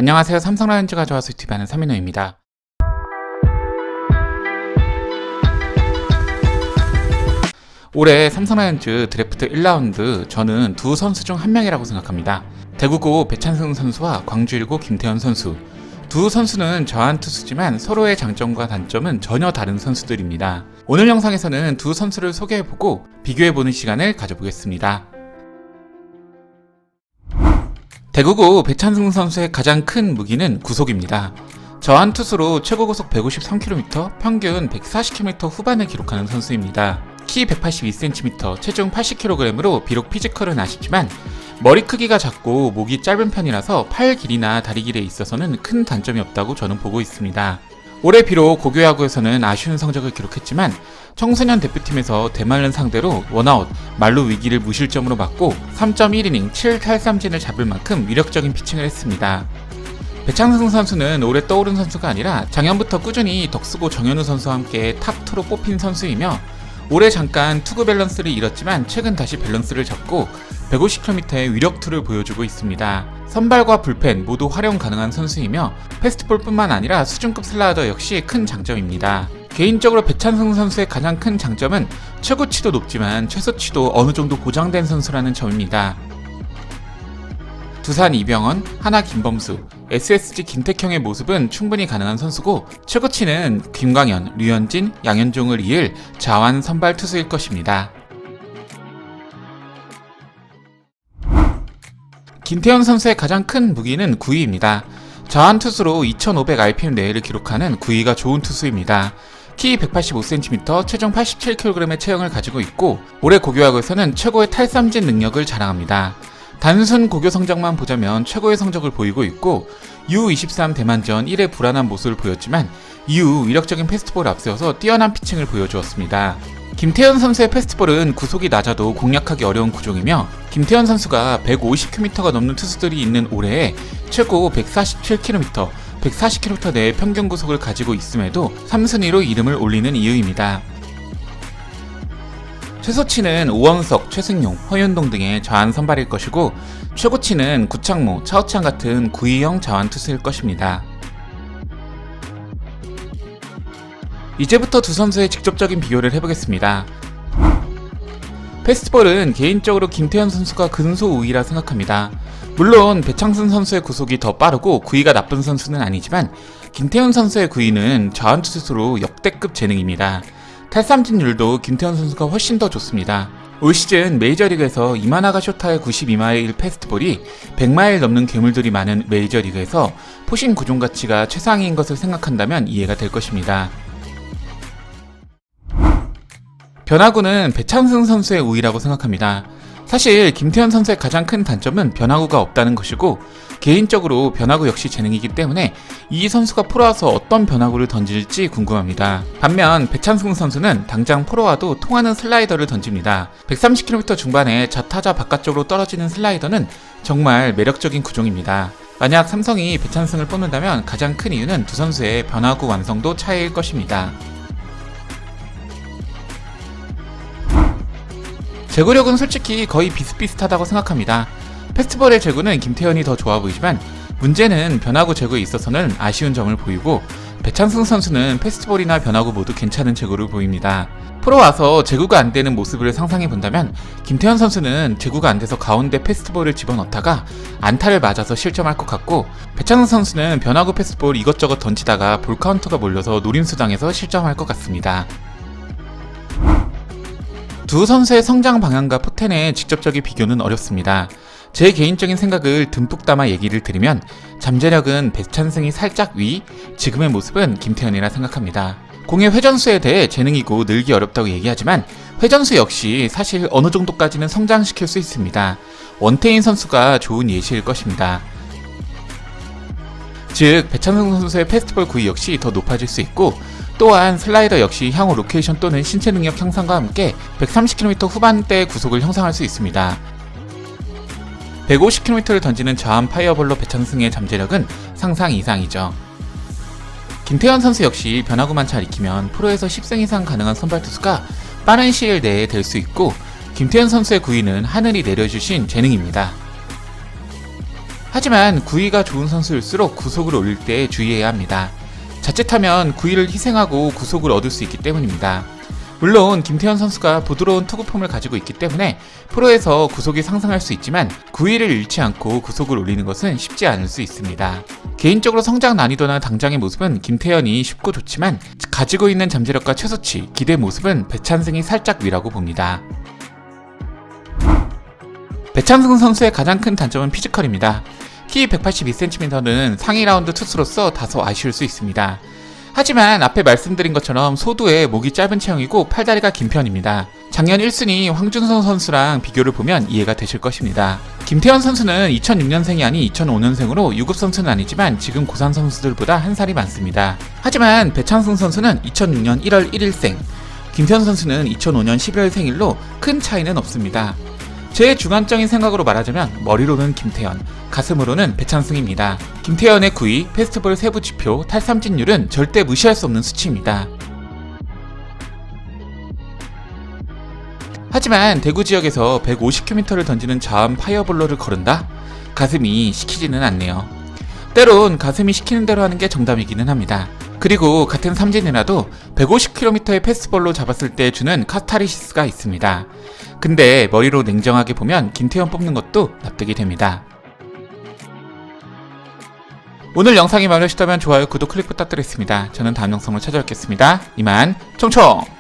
안녕하세요. 삼성라이온즈가 좋아서 유튜브하는 서민호입니다. 올해 삼성라이온즈 드래프트 1라운드 저는 두 선수 중 한 명이라고 생각합니다. 대구고 배찬승 선수와 광주일고 김태현 선수. 두 선수는 저한 투수지만 서로의 장점과 단점은 전혀 다른 선수들입니다. 오늘 영상에서는 두 선수를 소개해보고 비교해보는 시간을 가져보겠습니다. 대구고 배찬승 선수의 가장 큰 무기는 구속입니다. 저한 투수로 최고 구속 153km, 평균 140km 후반을 기록하는 선수입니다. 키 182cm, 체중 80kg으로 비록 피지컬은 아쉽지만 머리 크기가 작고 목이 짧은 편이라서 팔 길이나 다리 길이에 있어서는 큰 단점이 없다고 저는 보고 있습니다. 올해 비록 고교야구에서는 아쉬운 성적을 기록했지만 청소년 대표팀에서 대만을 상대로 원아웃, 만루 위기를 무실점으로 막고 3.1이닝 7탈삼진을 잡을 만큼 위력적인 피칭을 했습니다. 배창승 선수는 올해 떠오른 선수가 아니라 작년부터 꾸준히 덕수고 정현우 선수와 함께 탑2로 뽑힌 선수이며 올해 잠깐 투구 밸런스를 잃었지만 최근 다시 밸런스를 잡고 150km의 위력투를 보여주고 있습니다. 선발과 불펜 모두 활용 가능한 선수이며 패스트볼뿐만 아니라 수준급 슬라이더 역시 큰 장점입니다. 개인적으로 배찬승 선수의 가장 큰 장점은 최고치도 높지만 최소치도 어느 정도 보장된 선수라는 점입니다. 두산 이병헌, 하나 김범수, SSG 김택형의 모습은 충분히 가능한 선수고 최고치는 김광현, 류현진, 양현종을 이을 자완 선발 투수일 것입니다. 김태현 선수의 가장 큰 무기는 구위입니다. 자완 투수로 2500rpm 내외를 기록하는 구위가 좋은 투수입니다. 키 185cm, 체중 87kg의 체형을 가지고 있고 올해 고교야구에서는 최고의 탈삼진 능력을 자랑합니다. 단순 고교 성적만 보자면 최고의 성적을 보이고 있고 U23 대만전 1회 불안한 모습을 보였지만 이후 위력적인 패스트볼을 앞세워서 뛰어난 피칭을 보여주었습니다. 김태현 선수의 패스트볼은 구속이 낮아도 공략하기 어려운 구종이며 김태현 선수가 150km가 넘는 투수들이 있는 올해에 최고 147km, 140km 내의 평균 구속을 가지고 있음에도 3순위로 이름을 올리는 이유입니다. 최소치는 오원석, 최승용, 허윤동 등의 좌완 선발일 것이고 최고치는 구창모, 차우찬 같은 구위형 좌완 투수일 것입니다. 이제부터 두 선수의 직접적인 비교를 해보겠습니다. 패스트볼은 개인적으로 김태현 선수가 근소 우위라 생각합니다. 물론 배창승 선수의 구속이 더 빠르고 구위가 나쁜 선수는 아니지만 김태현 선수의 구위는 좌완 투수로 역대급 재능입니다. 탈삼진율도 김태현 선수가 훨씬 더 좋습니다. 올 시즌 메이저리그에서 이마나가 쇼타의 92마일 패스트볼이 100마일 넘는 괴물들이 많은 메이저리그에서 포신 구종 가치가 최상위인 것을 생각한다면 이해가 될 것입니다. 변화구는 배창승 선수의 우위라고 생각합니다. 사실 김태현 선수의 가장 큰 단점은 변화구가 없다는 것이고 개인적으로 변화구 역시 재능이기 때문에 이 선수가 프로와서 어떤 변화구를 던질지 궁금합니다. 반면 배찬승 선수는 당장 프로와도 통하는 슬라이더를 던집니다. 130km 중반에 좌타자 바깥쪽으로 떨어지는 슬라이더는 정말 매력적인 구종입니다. 만약 삼성이 배찬승을 뽑는다면 가장 큰 이유는 두 선수의 변화구 완성도 차이일 것입니다. 제구력은 솔직히 거의 비슷비슷하다고 생각합니다. 패스트볼의 제구는 김태현이 더 좋아 보이지만 문제는 변화구 제구에 있어서는 아쉬운 점을 보이고 배창승 선수는 패스트볼이나 변화구 모두 괜찮은 제구를 보입니다. 프로 와서 제구가 안 되는 모습을 상상해 본다면 김태현 선수는 제구가 안 돼서 가운데 패스트볼을 집어넣다가 안타를 맞아서 실점할 것 같고 배창승 선수는 변화구 패스트볼 이것저것 던지다가 볼 카운터가 몰려서 노림수 당해서 실점할 것 같습니다. 두 선수의 성장 방향과 포텐의 직접적인 비교는 어렵습니다. 제 개인적인 생각을 듬뿍 담아 얘기를 드리면 잠재력은 배찬승이 살짝 위, 지금의 모습은 김태현이라 생각합니다. 공의 회전수에 대해 재능이고 늘기 어렵다고 얘기하지만 회전수 역시 사실 어느 정도까지는 성장시킬 수 있습니다. 원태인 선수가 좋은 예시일 것입니다. 즉 배찬승 선수의 패스트볼 구위 역시 더 높아질 수 있고 또한 슬라이더 역시 향후 로케이션 또는 신체 능력 향상과 함께 130km 후반대의 구속을 형성할 수 있습니다. 150km를 던지는 좌완 파이어볼로 배창승의 잠재력은 상상 이상이죠. 김태현 선수 역시 변화구만 잘 익히면 프로에서 10승 이상 가능한 선발 투수가 빠른 시일 내에 될 수 있고 김태현 선수의 구위는 하늘이 내려주신 재능입니다. 하지만 구위가 좋은 선수일수록 구속을 올릴 때 주의해야 합니다. 자칫하면 구위를 희생하고 구속을 얻을 수 있기 때문입니다. 물론 김태현 선수가 부드러운 투구폼을 가지고 있기 때문에 프로에서 구속이 상승할 수 있지만 구위를 잃지 않고 구속을 올리는 것은 쉽지 않을 수 있습니다. 개인적으로 성장 난이도나 당장의 모습은 김태현이 쉽고 좋지만 가지고 있는 잠재력과 최소치, 기대 모습은 배찬승이 살짝 위라고 봅니다. 배찬승 선수의 가장 큰 단점은 피지컬입니다. 키 182cm는 상위 라운드 투수로서 다소 아쉬울 수 있습니다. 하지만 앞에 말씀드린 것처럼 소두의 목이 짧은 체형이고 팔다리가 긴 편입니다. 작년 1순위 황준성 선수랑 비교를 보면 이해가 되실 것입니다. 김태현 선수는 2006년생이 아닌 2005년생으로 유급 선수는 아니지만 지금 고산 선수들보다 한 살이 많습니다. 하지만 배찬승 선수는 2006년 1월 1일생, 김태현 선수는 2005년 11월 생일로 큰 차이는 없습니다. 제 주관적인 생각으로 말하자면 머리로는 김태현, 가슴으로는 배찬승입니다. 김태현의 구위, 패스트볼 세부 지표, 탈삼진율은 절대 무시할 수 없는 수치입니다. 하지만 대구 지역에서 150km를 던지는 자완 파이어볼러를 거른다? 가슴이 시키지는 않네요. 때론 가슴이 시키는 대로 하는 게 정답이기는 합니다. 그리고 같은 삼진이라도 150km의 패스트볼로 잡았을 때 주는 카타르시스가 있습니다. 근데 머리로 냉정하게 보면 김태현 뽑는 것도 납득이 됩니다. 오늘 영상이 마음에 드셨다면 좋아요, 구독, 클릭 부탁드리겠습니다. 저는 다음 영상으로 찾아뵙겠습니다. 이만 총총!